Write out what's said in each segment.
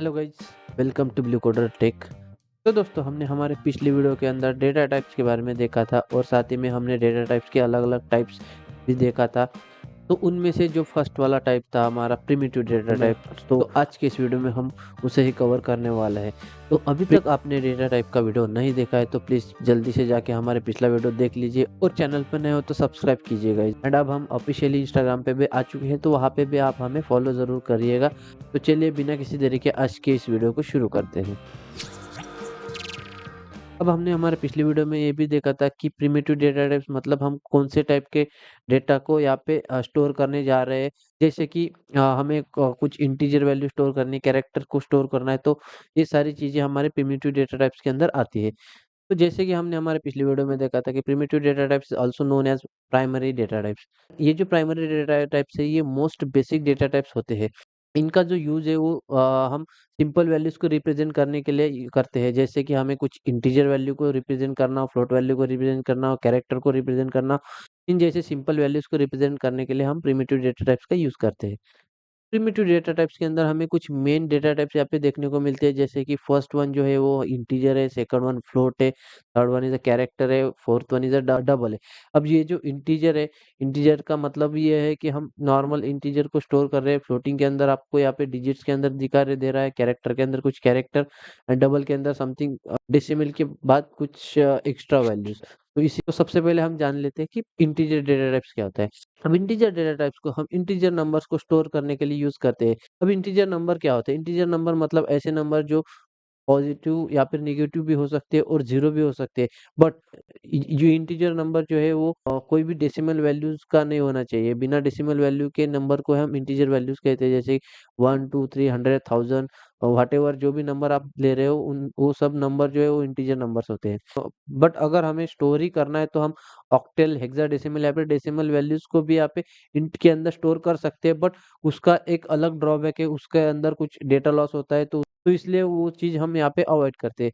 Hello guys, welcome to Blue Coder Tech. तो दोस्तों, हमने हमारे पिछली वीडियो के अंदर डेटा टाइप्स के बारे में देखा था और साथ ही में हमने डेटा टाइप्स के अलग-अलग टाइप्स भी देखा था। तो उनमें से जो फर्स्ट वाला टाइप था हमारा प्रिमिटिव डेटा टाइप, तो आज के इस वीडियो में हम उसे ही कवर करने वाले हैं। तो अभी तक आपने डेटा टाइप का वीडियो नहीं देखा है तो प्लीज़ जल्दी से जाके हमारे पिछला वीडियो देख लीजिए और चैनल पर नए हो तो सब्सक्राइब कीजिएगा। एंड अब हम ऑफिशियली इंस्टाग्राम पे भी आ चुके हैं तो वहाँ पे भी आप हमें फॉलो ज़रूर करिएगा। तो चलिए बिना किसी देरी के आज के इस वीडियो को शुरू करते हैं। अब हमने हमारे पिछली वीडियो में ये भी देखा था कि प्रिमिटिव डेटा टाइप्स मतलब हम कौन से टाइप के डेटा को यहाँ पे स्टोर करने जा रहे हैं। जैसे कि हमें कुछ इंटीजर वैल्यू स्टोर करनी है, कैरेक्टर को स्टोर करना है, तो ये सारी चीज़ें हमारे प्रिमिटिव डेटा टाइप्स के अंदर आती है। तो जैसे कि हमने हमारे पिछली वीडियो में देखा था कि primitive data types also known as primary data types. ये जो प्राइमरी डेटा टाइप्स है ये मोस्ट बेसिक डेटा टाइप्स होते हैं। इनका जो यूज़ है वो हम सिंपल वैल्यूज़ को रिप्रेजेंट करने के लिए करते हैं। जैसे कि हमें कुछ इंटीजर वैल्यू को रिप्रेजेंट करना हो, फ्लोट वैल्यू को रिप्रेजेंट करना हो, कैरेक्टर को रिप्रेजेंट करना हो, इन जैसे सिंपल वैल्यूज़ को रिप्रेजेंट करने के लिए हम प्रिमिटिव डेटा टाइप्स का यूज़ करते हैं। प्रिमिटिव डेटा टाइप्स के अंदर हमें कुछ मेन डेटा टाइप्स यहाँ पे देखने को मिलते हैं। जैसे कि फर्स्ट वन जो है वो इंटीजर है, सेकंड वन फ्लोट है, third one is a character है, fourth one is a double है। अब ये जो इंटीजर है, इंटीजर का मतलब ये है कि हम नॉर्मल इंटीजर को स्टोर कर रहे हैं। फ्लोटिंग के अंदर आपको यहाँ पे डिजिट्स के अंदर दे रहा है, कैरेक्टर के अंदर कुछ कैरेक्टर एंड डबल के अंदर समथिंग डेसिमल के बाद कुछ एक्स्ट्रा वैल्यूज। तो इसी को सबसे पहले हम जान लेते हैं कि इंटीजर डेटा टाइप्स क्या होता है। अब इंटीजर डेटा टाइप्स को हम इंटीजर नंबर्स को स्टोर करने के लिए यूज़ करते हैं। अब इंटीजर नंबर क्या होता है? इंटीजर नंबर मतलब ऐसे नंबर जो पॉजिटिव या फिर नेगेटिव भी हो सकते हैं और ज़ीरो भी हो सकते हैं। बट जो इंटीजर नंबर जो है वो कोई भी डेसिमल वैल्यूज़ का नहीं होना चाहिए। बिना डेसिमल वैल्यू के नंबर को हम इंटीजर वैल्यूज़ कहते हैं। जैसे 1, 2, 3, 100, 1000 व्हाटएवर जो भी नंबर आप ले रहे हो उन वो सब नंबर जो है वो इंटीजर नंबर्स होते हैं। बट अगर हमें स्टोर ही करना है तो हम ऑक्टल, हेक्साडेसिमल या फिर डेसिमल वैल्यूज़ को भी यहाँ पे इंट के अंदर स्टोर कर सकते हैं। बट उसका एक अलग ड्रॉबैक है, उसके अंदर कुछ डेटा लॉस होता है तो इसलिए वो चीज़ हम यहाँ पे अवॉइड करते हैं।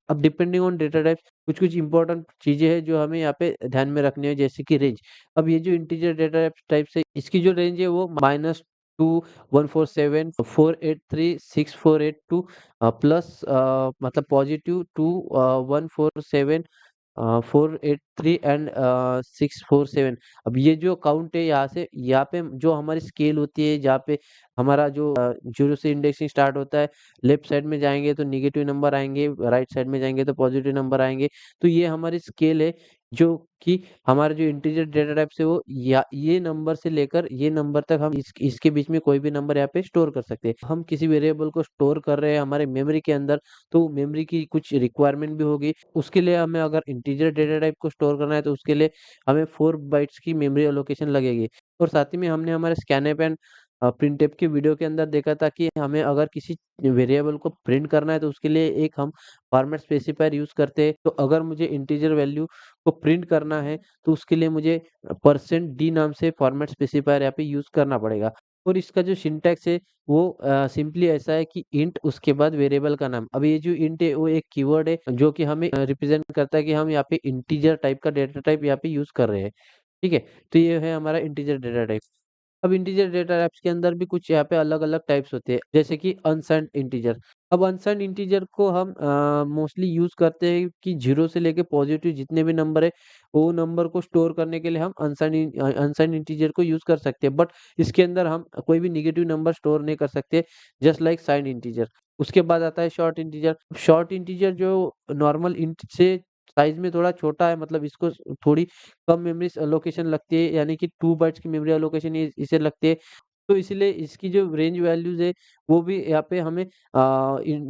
अब डिपेंडिंग ऑन डेटा टाइप कुछ-कुछ इम्पोर्टेंट चीज़ें हैं जो हमें यहाँ पे ध्यान में रखनी है जैसे कि रेंज। अब ये जो इंटीजर डेटा टाइप्स है इसकी जो रेंज है वो -2 147 483 6482 प्लस मतलब पॉजिटिव 2 147 483 एंड 647। अब ये जो काउंट है यहाँ पे जो हमारी स्केल होती है जहाँ पे हमारा जो 0 से इंडेक्सिंग स्टार्ट होता है, लेफ्ट साइड में जाएँगे तो नेगेटिव नंबर आएँगे, राइट साइड में जाएँगे तो पॉजिटिव नंबर आएँगे। तो ये हमारी स्केल है जो कि हमारा जो इंटीजर डेटा टाइप्स है वो या ये नंबर से लेकर ये नंबर तक हम इसके बीच में कोई भी नंबर यहाँ पे स्टोर कर सकते हैं। हम किसी वेरिएबल को स्टोर कर रहे हैं हमारे मेमोरी के अंदर तो मेमोरी की कुछ रिक्वायरमेंट भी होगी। उसके लिए हमें अगर इंटीजर डेटा टाइप को स्टोर करना है तो उसके लिए हमें 4 बाइट्स की मेमोरी एलोकेशन लगेगी। और साथ ही में हमने हमारे स्कैनफ एंड प्रिंटफ के वीडियो के अंदर देखा था कि हमें अगर किसी वेरिएबल को प्रिंट करना है तो उसके लिए एक हम फॉर्मेट स्पेसिफायर यूज़ करते हैं। तो अगर मुझे इंटीजर वैल्यू को प्रिंट करना है तो उसके लिए मुझे %d नाम से फॉर्मेट स्पेसिफायर यहाँ पे यूज़ करना पड़ेगा। और इसका जो सिंटैक्स है वो सिंपली ऐसा है कि इंट उसके बाद वेरिएबल का नाम। अब ये जो इंट है वो एक कीवर्ड है जो कि हमें रिप्रेजेंट करता है कि हम यहाँ पे इंटीजर टाइप का डेटा टाइप यहाँ पे यूज़ कर रहे हैं। ठीक है? तो ये है हमारा इंटीजर डेटा टाइप। अब इंटीजर डेटा टाइप्स के अंदर भी कुछ यहाँ पे अलग-अलग टाइप्स होते हैं, जैसे कि अनसाइंड इंटीजर। अब अनसाइंड इंटीजर को हम मोस्टली यूज़ करते हैं कि 0 से लेके पॉजिटिव जितने भी नंबर है, वो नंबर को स्टोर करने के लिए हम अनसाइंड इंटीजर को यूज़ कर सकते हैं। बट इसके अंदर हम कोई भी नेगेटिव नंबर स्टोर नहीं कर सकते, जस्ट लाइक साइंड इंटीजर। उसके बाद आता है शॉर्ट इंटीजर। शॉर्ट इंटीजर जो नॉर्मल इंट से साइज़ में थोड़ा छोटा है, मतलब इसको थोड़ी कम मेमोरी एलोकेशन लगती है, यानी कि 2 बाइट्स की मेमोरी एलोकेशन इसे लगती है। तो इसीलिए इसकी जो रेंज वैल्यूज़ है, वो भी यहाँ पे हमें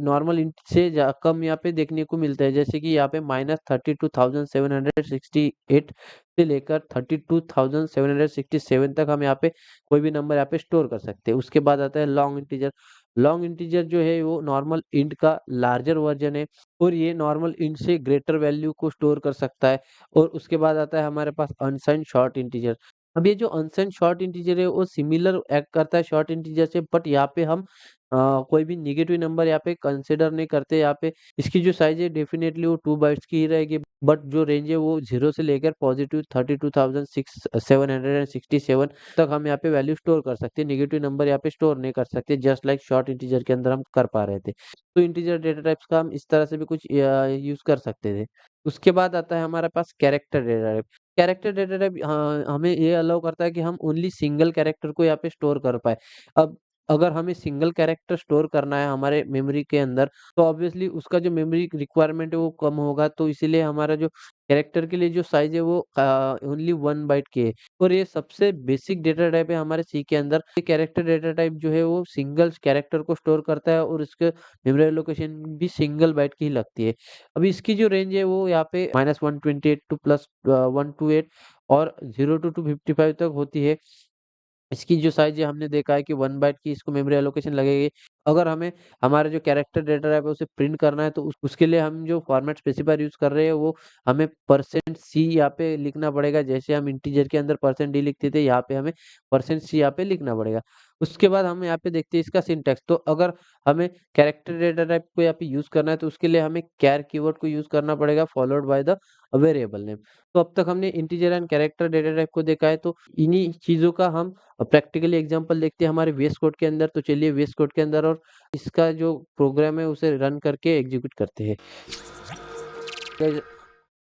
नॉर्मल इंट से कम यहाँ पे देखने को मिलता है। जैसे कि यहाँ पे -32,768 से लेकर 32,767 तक हम यहाँ पे कोई भी नंबर यहाँ पे स्टोर कर सकते हैं। उसके बाद आता है लॉन्ग इंटीजर। लॉन्ग इंटीजर जो है वो नॉर्मल इंट का लार्जर वर्ज़न है और ये नॉर्मल इंट से ग्रेटर वैल्यू को स्टोर कर सकता है। और उसके बाद आता है हमारे पास अनसाइंड शॉर्ट इंटीजर। अब ये जो अनसाइंड शॉर्ट इंटीजर है वो सिमिलर एक्ट करता है शॉर्ट इंटीजर से, बट यहाँ पे हम कोई भी नेगेटिव नंबर यहाँ पे कंसिडर नहीं करते यहाँ पे। इसकी जो साइज़ है डेफ़िनेटली वो 2 बाइट्स की ही रहेगी, बट जो रेंज है वो 0 से लेकर पॉज़िटिव 32,767 तक हम यहाँ पे वैल्यू स्टोर कर सकते हैं। नेगेटिव नंबर यहाँ पे स्टोर नहीं कर सकते, जस्ट लाइक शॉर्ट इंटीजर के अंदर हम कर पा रहे थे। तो इंटीजर डेटा टाइप्स का हम इस तरह से भी कुछ यूज़ कर सकते थे। उसके बाद आता है हमारे पास character data type. Character data type हमें ये अलाउ करता है कि हम ओनली सिंगल कैरेक्टर को यहाँ पे स्टोर कर पाएँ। अब अगर हमें सिंगल कैरेक्टर स्टोर करना है हमारे मेमोरी के अंदर, तो ऑब्वियसली उसका जो मेमोरी रिक्वायरमेंट है वो कम होगा, तो इसीलिए हमारा जो कैरेक्टर के लिए जो साइज़ है वो ओनली 1 बाइट की है। और ये सबसे बेसिक डेटा टाइप है हमारे सी के अंदर। ये कैरेक्टर डेटा टाइप जो है वो सिंगल कैरेक्टर को स्टोर करता है और इसके मेमोरी एलोकेशन भी सिंगल बाइट की ही लगती है। अभी इसकी जो रेंज है वो यहाँ पे -128 टू +128 और 0 टू 255 तक होती है। इसकी जो साइज़ है हमने देखा है कि 1 बाइट की इसको मेमोरी एलोकेशन लगेगी। अगर हमें हमारा जो कैरेक्टर डेटा टाइप है उसे प्रिंट करना है तो उसके लिए हम जो फॉर्मेट स्पेसिफायर यूज़ कर रहे हैं वो हमें %c यहाँ पे लिखना पड़ेगा। जैसे हम इंटीजर के अंदर %d लिखते थे, यहाँ पे हमें %c यहाँ पे लिखना पड़ेगा। उसके बाद हम यहाँ पे देखते हैं इसका सिंटैक्स। तो अगर हमें कैरेक्टर डेटा टाइप को यहाँ पे यूज़ करना है तो उसके लिए हमें चार कीवर्ड को यूज़ करना पड़ेगा followed by the variable name. तो अब तक हमने integer and character data type को देखा है, तो इन्हीं चीज़ों का हम प्रैक्टिकली एग्जांपल देखते हैं हमारे वीएस कोड के अंदर। तो चलिए वीएस कोड के अंदर और इसका जो प्रोग्राम है उसे रन करके एग्जीक्यूट करते हैं। गाइस,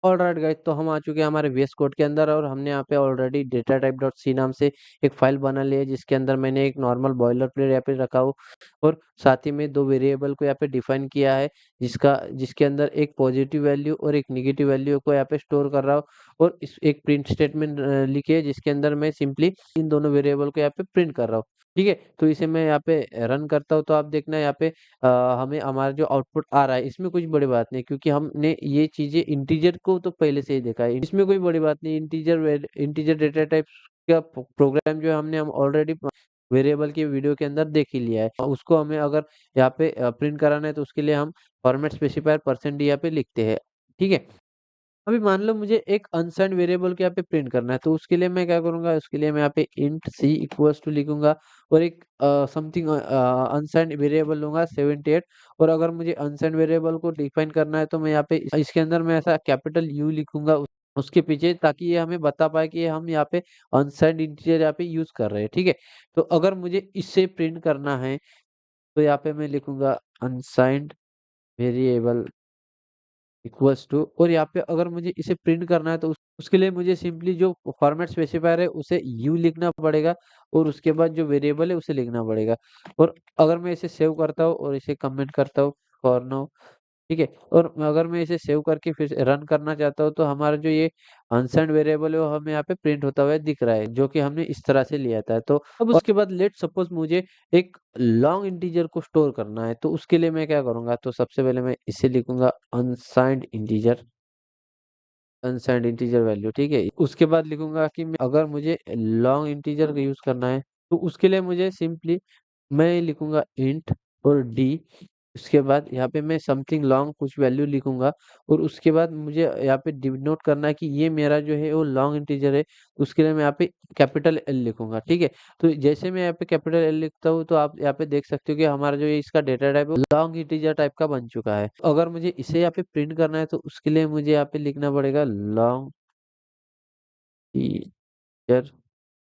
ऑलराइट गाइस, तो हम आ चुके हैं हमारे वीएस कोड के अंदर और हमने यहाँ पे already data type dot C नाम से एक फाइल बना ली है, जिसके अंदर मैंने एक नॉर्मल बॉयलर प्लेट यहाँ पे रखा हो और साथ ही में 2 वेरिएबल को यहाँ पे डिफाइन किया है, जिसके अंदर एक पॉजिटिव वैल्यू और एक नेगेटिव वैल्यू को यहाँ पे स्टोर कर रहा हूँ और इस एक प्रिंट स्टेटमेंट लिखी है, जिसके अंदर मैं सिंपली इन दोनों वेरिएबल को यहाँ पे प्रिंट कर रहा हूँ। ठीक है? तो इसे मैं यहाँ पे रन करता हूँ, तो आप देखना यहाँ पे हमें हमारा जो आउटपुट आ रहा है, इसमें कुछ बड़ी बात नहीं, क्योंकि हमने ये चीज़ें इंटीजर को तो पहले से ही देखा है। इसमें कोई बड़ी बात नहीं, इंटीजर डेटा टाइप्स का प्रोग्राम जो है हम ऑलरेडी वेरिएबल के वीडियो के अंदर देख ही लिया है। उसको हमें अगर यहाँ पे प्रिंट कराना है तो उसके लिए हम फॉर्मेट स्पेसिफायर %d यहाँ पे लिखते हैं। ठीक है? अभी मान लो मुझे एक अनसाइन्ड वेरिएबल को यहाँ पे प्रिंट करना है, तो उसके लिए मैं क्या करूँगा, उसके लिए मैं यहाँ पे इंट सी इक्वल्स टू लिखूँगा और एक समथिंग अनसाइन्ड वेरिएबल लूँगा 78। और अगर मुझे अनसाइन्ड वेरिएबल को डिफाइन करना है तो मैं यहाँ पे इसके अंदर मैं ऐसा कैपिटल यू लिखूँगा उसके पीछे, ताकि ये हमें बता पाए कि हम यहाँ पे अनसाइन्ड इंटीजर यहाँ पे यूज़ कर रहे हैं, ठीक है? तो अगर मुझे इसे प्रिंट करना है तो यहाँ पे मैं लिखूँगा अनसाइन्ड वेरिएबल इक्वल्स टू, और यहाँ पे अगर मुझे इसे प्रिंट करना है तो उसके लिए मुझे सिंपली जो फॉर्मेट स्पेसिफायर है उसे यू लिखना पड़ेगा और उसके बाद जो वेरिएबल है उसे लिखना पड़ेगा। और अगर मैं इसे सेव करता हूँ और इसे कमेंट करता हूँ फॉर नाउ, ठीक है? और अगर मैं इसे सेव करके फिर से रन करना चाहता हूँ तो हमारा जो ये अनसाइन्ड वेरिएबल है वो हमें यहाँ पे प्रिंट होता हुआ दिख रहा है, जो कि हमने इस तरह से लिया था। तो अब उसके बाद लेट्स सपोज़ मुझे एक लॉन्ग इंटीजर को स्टोर करना है, तो उसके लिए मैं क्या करूँगा, तो सबसे पहले मैं इसे लिखूँगा अनसाइन्ड इंटीजर वैल्यू, ठीक है? उसके बाद लिखूँगा कि मैं अगर मुझे लॉन्ग इंटीजर का यूज़ करना है, तो उसके लिए मुझे सिंपली मैं लिखूँगा इंट और डी। उसके बाद यहाँ पे मैं समथिंग लॉन्ग कुछ वैल्यू लिखूँगा और उसके बाद मुझे यहाँ पे डिनोट करना है कि ये मेरा जो है वो लॉन्ग इंटीजर है, उसके लिए मैं यहाँ पे कैपिटल एल लिखूँगा, ठीक है? तो जैसे मैं यहाँ पे कैपिटल एल लिखता हूँ तो आप यहाँ पे देख सकते हो कि हमारा जो ये इसका डेटा टाइप है वो लॉन्ग इंटीजर टाइप का बन चुका है। अगर मुझे इसे यहाँ पे प्रिंट करना है तो उसके लिए मुझे यहाँ पे लिखना पड़ेगा लॉन्ग इंटीजर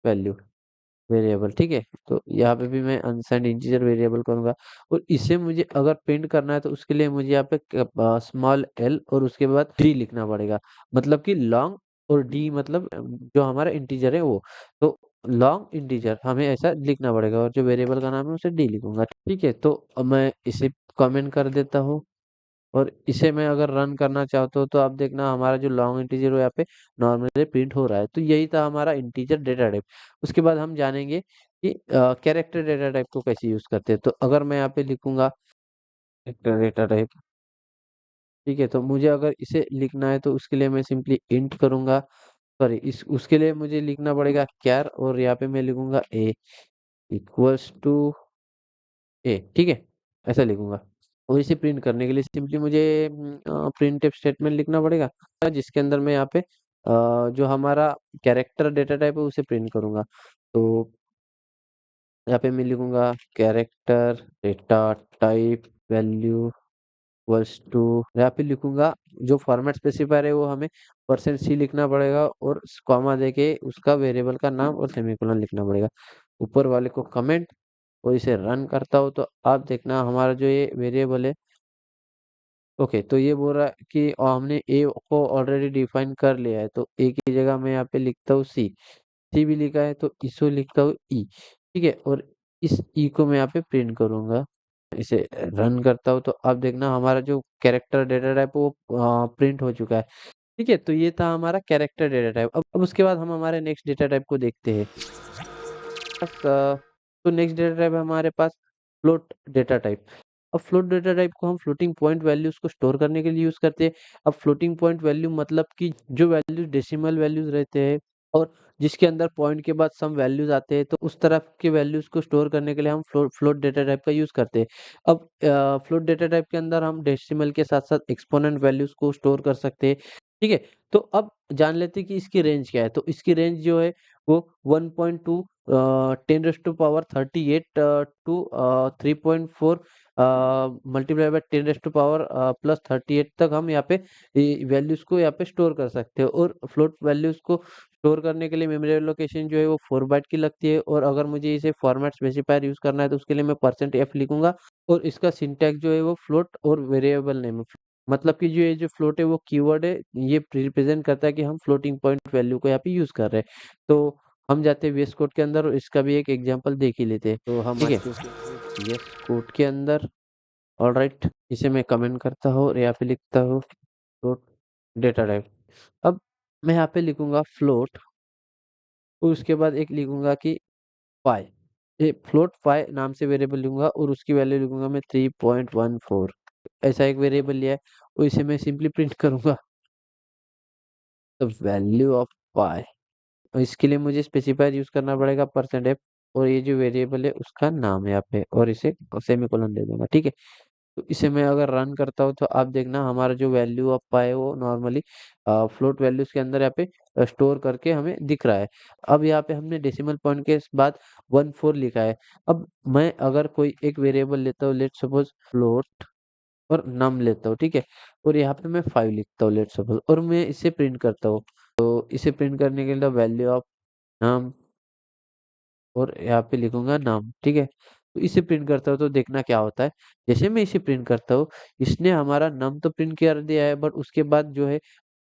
वैल्यू वेरिएबल, ठीक है? तो यहाँ पे भी मैं अनसाइन्ड इंटीजर वेरिएबल करूँगा और इसे मुझे अगर प्रिंट करना है तो उसके लिए मुझे यहाँ पे स्मॉल एल और उसके बाद डी लिखना पड़ेगा। मतलब कि लॉन्ग और डी मतलब जो हमारा इंटीजर है वो। तो लॉन्ग इंटीजर हमें ऐसा लिखना पड़ेगा और जो वेरिएबल का नाम है उसे डी लिखूँगा, ठीक है? तो अब मैं इसे कमेंट कर देता हूँ और इसे मैं अगर रन करना चाहता हूँ तो आप देखना हमारा जो लॉन्ग इंटीजर वो यहाँ पे नॉर्मली प्रिंट हो रहा है। तो यही था हमारा इंटीजर डेटा टाइप। उसके बाद हम जानेंगे कि कैरेक्टर डेटा टाइप को कैसे यूज़ करते हैं। तो अगर मैं यहाँ पे लिखूँगा कैरेक्टर डेटा टाइप, ठीक है? तो मुझे अगर इसे लिखना है तो उसके लिए मैं सिंपली इंट करूँगा, सॉरी इस उसके लिए मुझे लिखना पड़ेगा चार और यहाँ पे मैं लिखूँगा ए इक्वल्स टू ए, ठीक है? ऐसा लिखूँगा। और इसे प्रिंट करने के लिए सिंपली मुझे प्रिंटफ स्टेटमेंट लिखना पड़ेगा, जिसके अंदर मैं यहाँ पे जो हमारा कैरेक्टर डेटा टाइप है उसे प्रिंट करूँगा। तो यहाँ पे मैं लिखूंगा character data type value equals to, यहाँ पे लिखूंगा जो फॉर्मेट स्पेसिफायर है वो हमें %c लिखना पड़ेगा और कॉमा देके उसका वेरिएबल का नाम और सेमीकोलन लिखना पड़ेगा। ऊपर वाले को कमेंट और इसे रन करता हूँ तो आप देखना हमारा जो ये वेरिएबल है, ओके, तो ये बोल रहा है कि हमने ए को ऑलरेडी डिफाइन कर लिया है, तो ए की जगह मैं यहाँ पे लिखता हूँ सी। सी भी लिखा है तो इसको लिखता हूँ ई। ठीक है, और इस ई को मैं यहाँ पे प्रिंट करूंगा। इसे रन करता हूँ तो अब देखना हमारा जो कैरेक्टर डेटा टाइप वो प्रिंट हो चुका है। ठीक है, तो ये था हमारा कैरेक्टर डेटा टाइप। अब उसके बाद हम हमारे नेक्स्ट डेटा टाइप को देखते हैं। तो नेक्स्ट डेटा टाइप है हमारे पास फ्लोट डेटा टाइप। अब फ्लोट डेटा टाइप को हम फ्लोटिंग पॉइंट वैल्यूज को स्टोर करने के लिए यूज करते हैं। अब फ्लोटिंग पॉइंट वैल्यू मतलब कि जो वैल्यूज डेसिमल वैल्यूज रहते हैं और जिसके अंदर पॉइंट के बाद सम वैल्यूज आते हैं, तो उस तरह के वैल्यूज को स्टोर करने के लिए हम फ्लोट डेटा टाइप का यूज करते हैं। अब फ्लोट डेटा टाइप के अंदर हम डेसिमल के साथ साथ एक्सपोनेंट वैल्यूज को स्टोर कर सकते हैं। ठीक है, तो अब जान लेते हैं कि इसकी रेंज क्या है। तो इसकी रेंज जो है वो 1.2 10⁻38 टू 3.4 मल्टीप्लाई बाय 10⁻+ 38 तक हम यहाँ पे वैल्यूज को यहाँ पे स्टोर कर सकते हैं। और फ्लोट वैल्यूज को स्टोर करने के लिए मेमोरी लोकेशन जो है वो 4 बाइट की लगती है। और अगर मुझे इसे फॉर्मेट स्पेसिफायर यूज करना है तो उसके लिए मैं %f लिखूंगा। और इसका सिंटैक्स जो है वो फ्लोट और वेरिएबल नेम, मतलब कि जो ये जो फ्लोट है वो कीवर्ड है, ये रिप्रेजेंट करता है कि हम फ्लोटिंग पॉइंट वैल्यू को यहाँ पे यूज कर रहे हैं। तो हम जाते हैं VS कोड के अंदर और इसका भी एक एग्जांपल देख ही लेते हैं। तो हम ठीक है VS कोड के अंदर, ऑलराइट, इसे मैं कमेंट करता हूँ और यहाँ पे लिखता हूँ फ्लोट डेटा टाइप। अब मैं यहाँ पे लिखूंगा फ्लोट और उसके बाद एक लिखूंगा कि पाई, ये फ्लोट पाई नाम से वेरिएबल लूंगा और उसकी वैल्यू लिखूंगा मैं 3.14। ऐसा एक वेरिएबल लिया है और इसे मैं सिंपली प्रिंट करूंगा द वैल्यू ऑफ पाई। और इसके लिए मुझे स्पेसिफायर यूज करना पड़ेगा %f और ये जो वेरिएबल है उसका नाम है यहाँ पे और इसे सेमीकोलन दे दूंगा। ठीक है, तो इसे मैं अगर रन करता हूँ तो आप देखना हमारा जो वैल्यू ऑफ पाई है वो नॉर्मली फ्लोट वैल्यूज के अंदर यहाँ पे स्टोर करके हमें दिख रहा है। अब यहाँ पे हमने डेसिमल पॉइंट के बाद 1.4 लिखा है। अब मैं अगर कोई एक वेरिएबल लेता हूँ, लेट सपोज फ्लोट और नम लेता हूँ, ठीक है, और यहाँ पे मैं 5 लिखता हूँ लेट सपोज, और मैं इसे प्रिंट करता हूँ। तो इसे प्रिंट करने के लिए वैल्यू ऑफ नम और यहाँ पे लिखूंगा नाम। ठीक है, तो इसे प्रिंट करता हूँ तो देखना क्या होता है। जैसे मैं इसे प्रिंट करता हूँ, इसने हमारा नम तो प्रिंट कर दिया है, बट उसके बाद जो है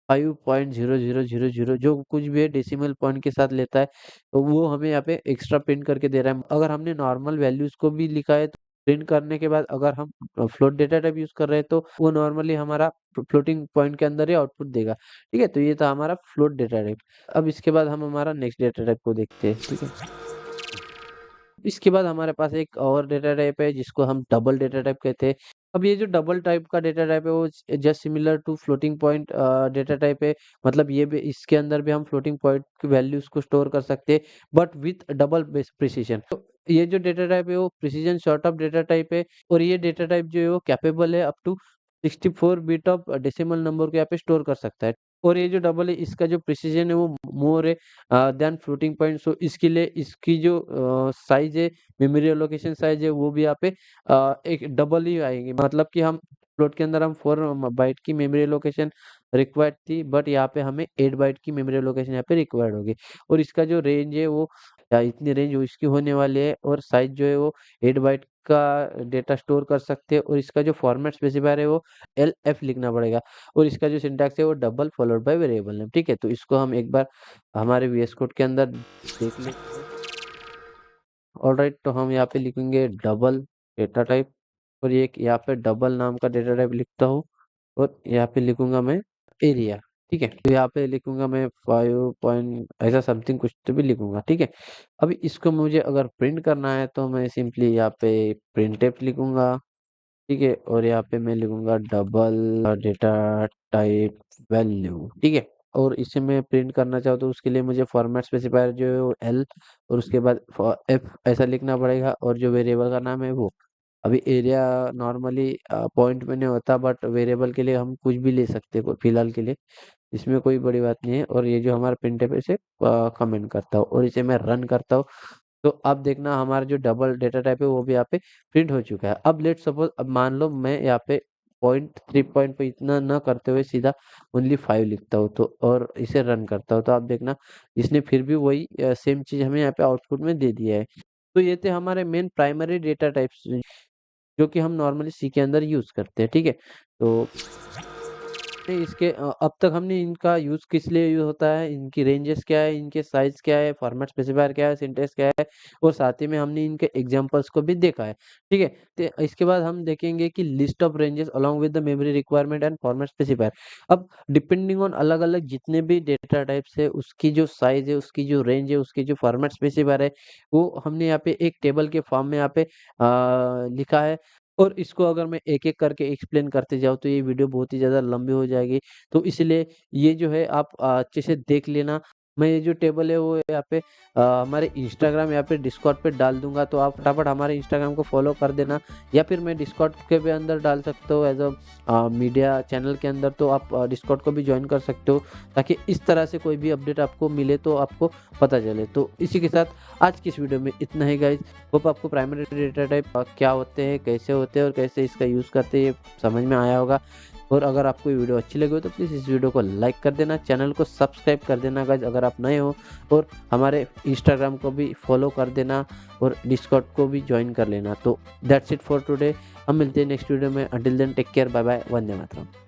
5.0000 जो कुछ भी है डेसिमल पॉइंट के साथ लेता है, तो वो हमें यहाँ पे एक्स्ट्रा प्रिंट करके दे रहा है। अगर हमने नॉर्मल वैल्यूज को भी लिखा है तो प्रिंट करने के बाद अगर हम फ्लोट डेटा टाइप यूज कर रहे हैं तो वो नॉर्मली हमारा फ्लोटिंग पॉइंट के अंदर ही आउटपुट देगा। ठीक है, तो ये था हमारा फ्लोट डेटा टाइप। अब इसके बाद हम हमारा नेक्स्ट डेटा टाइप को देखते हैं। ठीक है, इसके बाद हमारे पास एक और डेटा टाइप है जिसको हम डबल डेटा टाइप कहते हैं। अब ये जो डबल टाइप का डेटा टाइप है वो just similar to floating point data type है। मतलब ये भी, इसके अंदर भी हम फ्लोटिंग पॉइंट की वैल्यूज को स्टोर कर सकते हैं बट विथ डबल प्रिसीजन। तो ये जो डेटा टाइप है वो precision short of data type है और ये डेटा टाइप जो है वो कैपेबल है up to 64 bit of decimal number को यहाँ पे स्टोर कर सकता है। और ये जो डबल है इसका जो प्रिसीजन है वो मोर है देन फ्लोटिंग पॉइंट। सो इसके लिए इसकी जो साइज है, मेमोरी एलोकेशन साइज है, वो भी यहाँ पे एक डबल ही आएगी। मतलब कि हम फ्लोट के अंदर हम 4 बाइट की मेमोरी एलोकेशन रिक्वायर्ड थी, बट यहाँ पे हमें 8 बाइट की मेमोरी एलोकेशन यहाँ पे रिक्वायर्ड होगी। और इसका जो रेंज है वो इतनी रेंज इसकी होने वाली है और साइज जो है वो 8 बाइट का डेटा स्टोर कर सकते हैं। और इसका जो फॉर्मेट स्पेसिफायर है वो LF लिखना पड़ेगा और इसका जो सिंटैक्स है वो double followed by variable name. ठीक है, तो इसको हम एक बार हमारे VS कोड के अंदर देख लेते हैं। ऑलराइट, तो हम यहाँ पे लिखेंगे डबल डेटा टाइप और ये यहाँ पे डबल नाम का डेटा टाइप लिखता हूँ और यहाँ पे लिखूंगा मैं एरिया। ठीक है, तो यहाँ पे लिखूंगा मैं 5 पॉइंट ऐसा समथिंग कुछ तो भी लिखूंगा। ठीक है, अभी इसको मुझे अगर प्रिंट करना है तो मैं सिंपली यहाँ पे प्रिंट टेप लिखूंगा। ठीक है, और यहाँ पे मैं लिखूंगा डबल डेटा टाइप वैल्यू। ठीक है, और इसे मैं प्रिंट करना चाहूँ तो उसके लिए मुझे फॉर्मेट स्पेसिफायर जो है वो L और उसके बाद F ऐसा लिखना पड़ेगा और जो वेरिएबल का नाम है वो, अभी एरिया नॉर्मली पॉइंट में नहीं होता बट वेरिएबल के लिए हम कुछ भी ले सकते हैं फिलहाल के लिए, इसमें कोई बड़ी बात नहीं है। और ये जो हमारा प्रिंट है इसे कमेंट करता हूँ और इसे मैं रन करता हूँ तो अब देखना हमारा जो डबल डेटा टाइप है वो भी यहाँ पे प्रिंट हो चुका है। अब लेट्स सपोज़ अब मान लो मैं यहाँ पे पॉइंट 3 पॉइंट पे इतना ना करते हुए सीधा ओनली 5 लिखता हूँ तो और इसे रन करता हूँ तो आप देखना इसने फिर भी वही सेम चीज़ हमें यहाँ पे आउटपुट में दे दिया है। तो ये थे हमारे मेन प्राइमरी डेटा टाइप्स जो कि हम नॉर्मली सी के अंदर यूज़ करते हैं, ठीक है? तो नहीं इसके अब तक हमने इनका यूज़ किस लिए यूज़ होता है, इनकी रेंजेस क्या है, इनके साइज़ क्या है, फॉर्मेट स्पेसिफायर क्या है, सिंटैक्स क्या है और साथ ही में हमने इनके एग्ज़ाम्पल्स को भी देखा है, ठीक है? तो इसके बाद हम देखेंगे कि list of ranges along with the memory requirement and format specifier. अब डिपेंडिंग ऑन अलग-अलग जितने भी डेटा टाइप्स है, उसकी जो साइज़ है, उसकी जो रेंज है, उसकी जो फॉर्मेट स्पेसिफायर है, वो हमने यहाँ पे एक टेबल के फॉर्म में यहाँ पे लिखा है। और इसको अगर मैं एक-एक करके एक्सप्लेन करते जाऊँ तो ये वीडियो बहुत ही ज़्यादा लंबी हो जाएगी। तो इसलिए ये जो है आप अच्छे से देख लेना। मैं ये जो टेबल है वो यहाँ पे हमारे इंस्टाग्राम या फिर डिस्कॉर्ड पे डाल दूँगा तो आप फटाफट हमारे इंस्टाग्राम को फ़ॉलो कर देना या फिर मैं डिस्कॉर्ड के भी अंदर डाल सकता हूँ एज़ मीडिया चैनल के अंदर तो आप डिस्कॉर्ड को भी जॉइन कर सकते हो ताकि इस तरह से कोई भी अपडेट आपको मिले तो आपको पता चले। तो इसी के साथ आज की इस वीडियो में इतना ही गाइज़। होप आपको प्राइमरी डेटा टाइप क्या होते हैं, कैसे होते हैं और कैसे इसका यूज़ करते हैं ये समझ में आया होगा। और अगर आपको ये वीडियो अच्छी लगी हो तो प्लीज़ इस वीडियो को लाइक कर देना, चैनल को सब्सक्राइब कर देना गाइज़ अगर आप नए हो और हमारे इंस्टाग्राम को भी फॉलो कर देना और डिस्कॉर्ड को भी जॉइन कर लेना। तो दैट्स इट फॉर टुडे। हम मिलते हैं नेक्स्ट वीडियो में। Until then take care, bye bye, Vande मातरम।